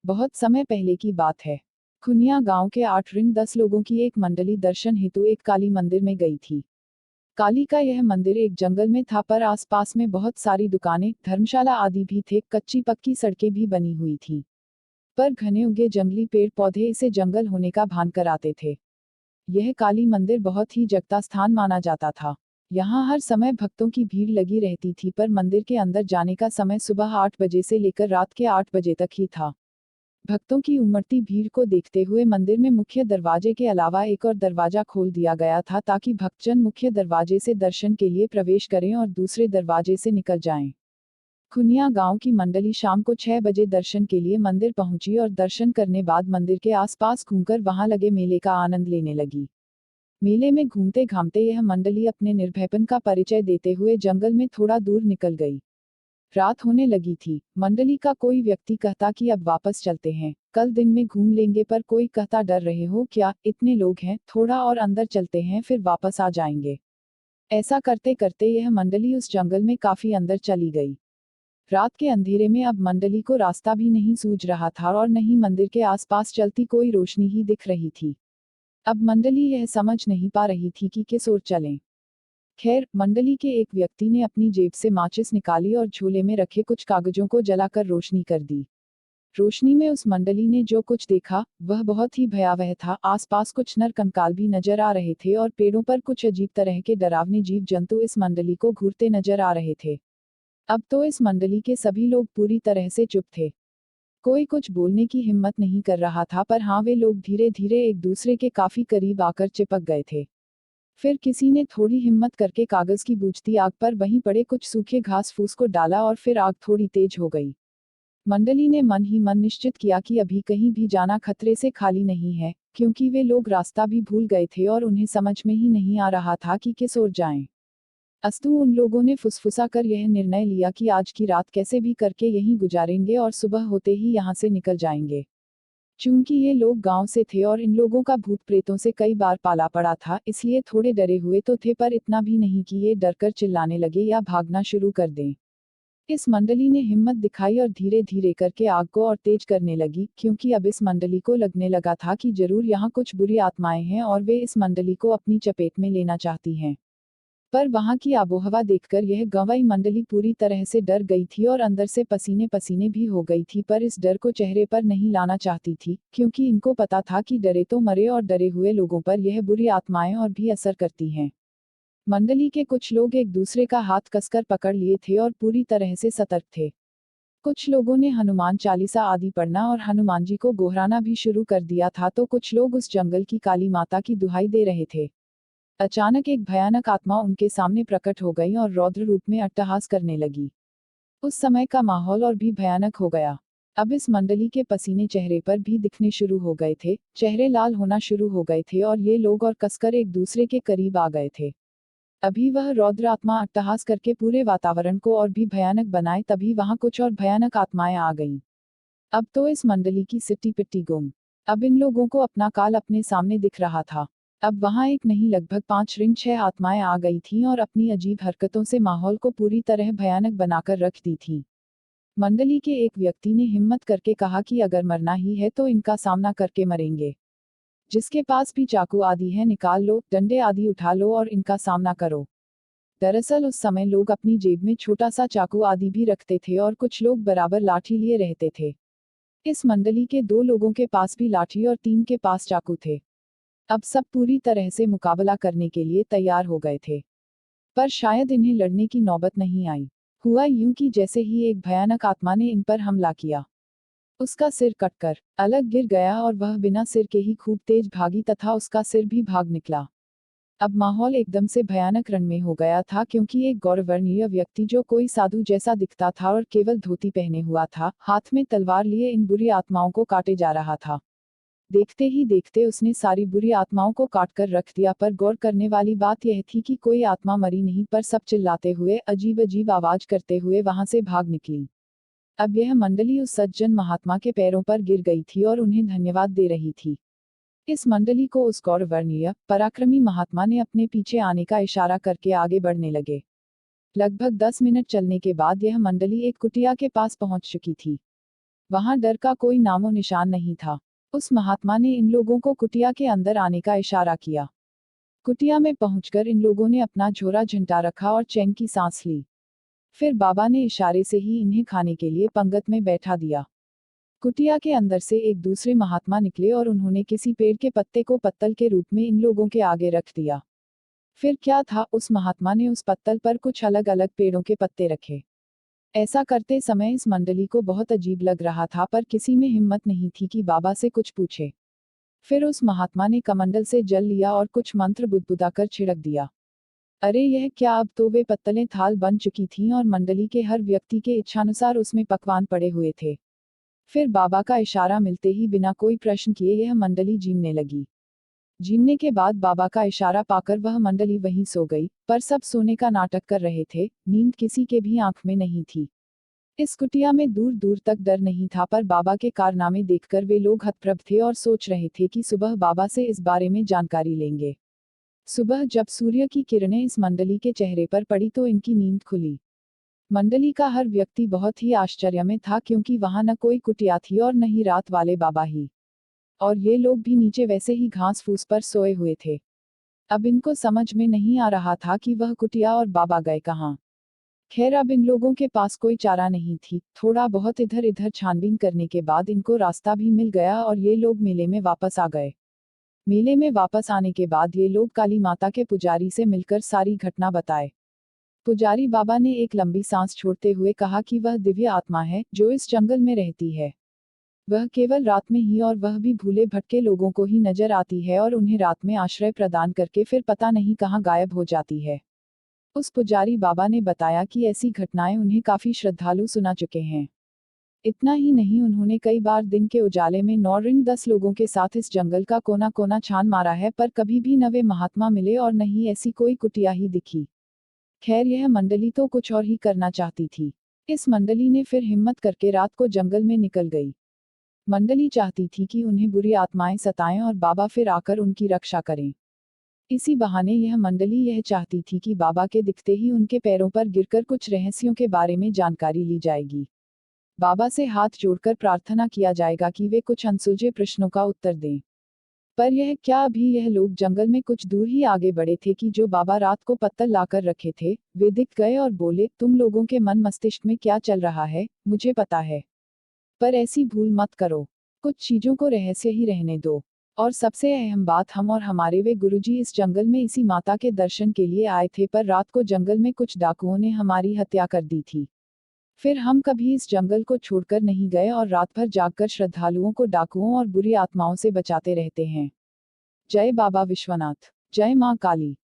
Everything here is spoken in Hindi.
बहुत समय पहले की बात है। खुनिया गांव के 8-10 लोगों की एक मंडली दर्शन हेतु एक काली मंदिर में गई थी। काली का यह मंदिर एक जंगल में था, पर आसपास में बहुत सारी दुकानें, धर्मशाला आदि भी थे, कच्ची पक्की सड़कें भी बनी हुई थी। पर घने उगे जंगली पेड़ पौधे इसे जंगल होने का भान कराते थे। यह काली मंदिर बहुत ही जगता स्थान माना जाता था। यहाँ हर समय भक्तों की भीड़ लगी रहती थी, पर मंदिर के अंदर जाने का समय सुबह 8 बजे से लेकर रात के 8 बजे तक ही था। भक्तों की उमड़ती भीड़ को देखते हुए मंदिर में मुख्य दरवाजे के अलावा एक और दरवाजा खोल दिया गया था, ताकि भक्तजन मुख्य दरवाजे से दर्शन के लिए प्रवेश करें और दूसरे दरवाजे से निकल जाएं। खुनिया गांव की मंडली शाम को 6 बजे दर्शन के लिए मंदिर पहुंची और दर्शन करने बाद मंदिर के आसपास घूमकर वहां लगे मेले का आनंद लेने लगी। मेले में घूमते घामते यह मंडली अपने निर्भयपन का परिचय देते हुए जंगल में थोड़ा दूर निकल गई। रात होने लगी थी। मंडली का कोई व्यक्ति कहता कि अब वापस चलते हैं, कल दिन में घूम लेंगे, पर कोई कहता डर रहे हो क्या, इतने लोग हैं, थोड़ा और अंदर चलते हैं फिर वापस आ जाएंगे। ऐसा करते करते यह मंडली उस जंगल में काफी अंदर चली गई। रात के अंधेरे में अब मंडली को रास्ता भी नहीं सूझ रहा था और न ही मंदिर के आसपास चलती कोई रोशनी ही दिख रही थी। अब मंडली यह समझ नहीं पा रही थी कि किस ओर चलें। खैर, मंडली के एक व्यक्ति ने अपनी जेब से माचिस निकाली और झोले में रखे कुछ कागजों को जलाकर रोशनी कर दी। रोशनी में उस मंडली ने जो कुछ देखा वह बहुत ही भयावह था। आसपास कुछ नर कंकाल भी नजर आ रहे थे और पेड़ों पर कुछ अजीब तरह के डरावने जीव जंतु इस मंडली को घूरते नजर आ रहे थे। अब तो इस मंडली के सभी लोग पूरी तरह से चुप थे। कोई कुछ बोलने की हिम्मत नहीं कर रहा था, पर हाँ, वे लोग धीरे धीरे एक दूसरे के काफी करीब आकर चिपक गए थे। फिर किसी ने थोड़ी हिम्मत करके कागज की बुझती आग पर वहीं पड़े कुछ सूखे घास फूस को डाला और फिर आग थोड़ी तेज हो गई। मंडली ने मन ही मन निश्चित किया कि अभी कहीं भी जाना खतरे से खाली नहीं है, क्योंकि वे लोग रास्ता भी भूल गए थे और उन्हें समझ में ही नहीं आ रहा था कि किस ओर जाएं। अस्तु उन लोगों ने फुसफुसा कर यह निर्णय लिया कि आज की रात कैसे भी करके यहीं गुजारेंगे और सुबह होते ही यहाँ से निकल जाएंगे। चूंकि ये लोग गांव से थे और इन लोगों का भूत प्रेतों से कई बार पाला पड़ा था, इसलिए थोड़े डरे हुए तो थे, पर इतना भी नहीं कि ये डरकर चिल्लाने लगे या भागना शुरू कर दें। इस मंडली ने हिम्मत दिखाई और धीरे धीरे करके आग को और तेज करने लगी, क्योंकि अब इस मंडली को लगने लगा था कि जरूर यहाँ कुछ बुरी आत्माएं हैं और वे इस मंडली को अपनी चपेट में लेना चाहती हैं। पर वहां की आबोहवा देखकर यह गंवाई मंडली पूरी तरह से डर गई थी और अंदर से पसीने पसीने भी हो गई थी, पर इस डर को चेहरे पर नहीं लाना चाहती थी, क्योंकि इनको पता था कि डरे तो मरे और डरे हुए लोगों पर यह बुरी आत्माएं और भी असर करती हैं। मंडली के कुछ लोग एक दूसरे का हाथ कसकर पकड़ लिए थे और पूरी तरह से सतर्क थे। कुछ लोगों ने हनुमान चालीसा आदि पढ़ना और हनुमान जी को गोहराना भी शुरू कर दिया था, तो कुछ लोग उस जंगल की काली माता की दुहाई दे रहे थे। अचानक एक भयानक आत्मा उनके सामने प्रकट हो गई और रौद्र रूप में अट्टहास करने लगी। उस समय का माहौल और भी भयानक हो गया। अब इस मंडली के पसीने चेहरे पर भी दिखने शुरू हो गए थे, चेहरे लाल होना शुरू हो गए थे और ये लोग और कसकर एक दूसरे के करीब आ गए थे। अभी वह रौद्र आत्मा अट्टहास करके पूरे वातावरण को और भी भयानक बनाए, तभी वहां कुछ और भयानक आत्माएं आ गईं। अब तो इस मंडली की सिट्टी पिट्टी गुम। अब इन लोगों को अपना काल अपने सामने दिख रहा था। अब वहां एक नहीं लगभग 5-6 आत्माएं आ गई थीं और अपनी अजीब हरकतों से माहौल को पूरी तरह भयानक बनाकर रख दी थीं। मंडली के एक व्यक्ति ने हिम्मत करके कहा कि अगर मरना ही है तो इनका सामना करके मरेंगे। जिसके पास भी चाकू आदि है निकाल लो, डंडे आदि उठा लो और इनका सामना करो। दरअसल उस समय लोग अपनी जेब में छोटा सा चाकू आदि भी रखते थे और कुछ लोग बराबर लाठी लिए रहते थे। इस मंडली के 2 लोगों के पास भी लाठी और 3 के पास चाकू थे। अब सब पूरी तरह से मुकाबला करने के लिए तैयार हो गए थे, पर शायद इन्हें लड़ने की नौबत नहीं आई। हुआ यूं कि जैसे ही एक भयानक आत्मा ने इन पर हमला किया, उसका सिर कटकर अलग गिर गया और वह बिना सिर के ही खूब तेज भागी तथा उसका सिर भी भाग निकला। अब माहौल एकदम से भयानक रण में हो गया था, क्योंकि एक गौरवर्णीय व्यक्ति जो कोई साधु जैसा दिखता था और केवल धोती पहने हुआ था, हाथ में तलवार लिए इन बुरी आत्माओं को काटे जा रहा था। देखते ही देखते उसने सारी बुरी आत्माओं को काट कर रख दिया, पर गौर करने वाली बात यह थी कि कोई आत्मा मरी नहीं, पर सब चिल्लाते हुए अजीब अजीब आवाज करते हुए वहां से भाग निकली। अब यह मंडली उस सज्जन महात्मा के पैरों पर गिर गई थी और उन्हें धन्यवाद दे रही थी। इस मंडली को उस गौरवर्णीय पराक्रमी महात्मा ने अपने पीछे आने का इशारा करके आगे बढ़ने लगे। लगभग 10 मिनट चलने के बाद यह मंडली एक कुटिया के पास पहुंच चुकी थी। वहां डर का कोई नामो निशान नहीं था। उस महात्मा ने इन लोगों को कुटिया के अंदर आने का इशारा किया। कुटिया में पहुंचकर इन लोगों ने अपना झोरा झंटा रखा और चैन की सांस ली। फिर बाबा ने इशारे से ही इन्हें खाने के लिए पंगत में बैठा दिया। कुटिया के अंदर से एक दूसरे महात्मा निकले और उन्होंने किसी पेड़ के पत्ते को पत्तल के रूप में इन लोगों के आगे रख दिया। फिर क्या था, उस महात्मा ने उस पत्तल पर कुछ अलग अलग पेड़ों के पत्ते रखे। ऐसा करते समय इस मंडली को बहुत अजीब लग रहा था, पर किसी में हिम्मत नहीं थी कि बाबा से कुछ पूछे। फिर उस महात्मा ने कमंडल से जल लिया और कुछ मंत्र बुदबुदाकर छिड़क दिया। अरे यह क्या, अब तो वे पत्तलें थाल बन चुकी थीं और मंडली के हर व्यक्ति के इच्छानुसार उसमें पकवान पड़े हुए थे। फिर बाबा का इशारा मिलते ही बिना कोई प्रश्न किए यह मंडली जीमने लगी। जीमने के बाद बाबा का इशारा पाकर वह मंडली वहीं सो गई, पर सब सोने का नाटक कर रहे थे, नींद किसी के भी आंख में नहीं थी। इस कुटिया में दूर दूर तक डर नहीं था, पर बाबा के कारनामे देखकर वे लोग हतप्रभ थे और सोच रहे थे कि सुबह बाबा से इस बारे में जानकारी लेंगे। सुबह जब सूर्य की किरणें इस मंडली के चेहरे पर पड़ी तो इनकी नींद खुली। मंडली का हर व्यक्ति बहुत ही आश्चर्य में था, क्योंकि वहां न कोई कुटिया थी और न ही रात वाले बाबा ही। और ये लोग भी नीचे वैसे ही घास फूस पर सोए हुए थे। अब इनको समझ में नहीं आ रहा था कि वह कुटिया और बाबा गए कहाँ। खैर, अब इन लोगों के पास कोई चारा नहीं थी। थोड़ा बहुत इधर इधर छानबीन करने के बाद इनको रास्ता भी मिल गया और ये लोग मेले में वापस आ गए। मेले में वापस आने के बाद ये लोग काली माता के पुजारी से मिलकर सारी घटना बताए। पुजारी बाबा ने एक लंबी सांस छोड़ते हुए कहा कि वह दिव्य आत्मा है जो इस जंगल में रहती है। वह केवल रात में ही, और वह भी भूले भटके लोगों को ही नजर आती है और उन्हें रात में आश्रय प्रदान करके फिर पता नहीं कहाँ गायब हो जाती है। उस पुजारी बाबा ने बताया कि ऐसी घटनाएं उन्हें काफी श्रद्धालु सुना चुके हैं। इतना ही नहीं, उन्होंने कई बार दिन के उजाले में 9-10 लोगों के साथ इस जंगल का कोना कोना छान मारा है, पर कभी भी न वे महात्मा मिले और न ही ऐसी कोई कुटिया ही दिखी। खैर, यह मंडली तो कुछ और ही करना चाहती थी। इस मंडली ने फिर हिम्मत करके रात को जंगल में निकल गई। मंडली चाहती थी कि उन्हें बुरी आत्माएं सताएं और बाबा फिर आकर उनकी रक्षा करें। इसी बहाने यह मंडली यह चाहती थी कि बाबा के दिखते ही उनके पैरों पर गिरकर कुछ रहस्यों के बारे में जानकारी ली जाएगी। बाबा से हाथ जोड़कर प्रार्थना किया जाएगा कि वे कुछ अनसुलझे प्रश्नों का उत्तर दें। पर यह क्या, अभी यह लोग जंगल में कुछ दूर ही आगे बढ़े थे कि जो बाबा रात को पत्तल लाकर रखे थे, वे दिख गए और बोले, तुम लोगों के मन मस्तिष्क में क्या चल रहा है, मुझे पता है। पर ऐसी भूल मत करो। कुछ चीजों को रहस्य ही रहने दो। और सबसे अहम बात, हम और हमारे वे गुरुजी इस जंगल में इसी माता के दर्शन के लिए आए थे, पर रात को जंगल में कुछ डाकुओं ने हमारी हत्या कर दी थी। फिर हम कभी इस जंगल को छोड़कर नहीं गए और रात भर जागकर श्रद्धालुओं को डाकुओं और बुरी आत्माओं से बचाते रहते हैं। जय बाबा विश्वनाथ। जय मां काली।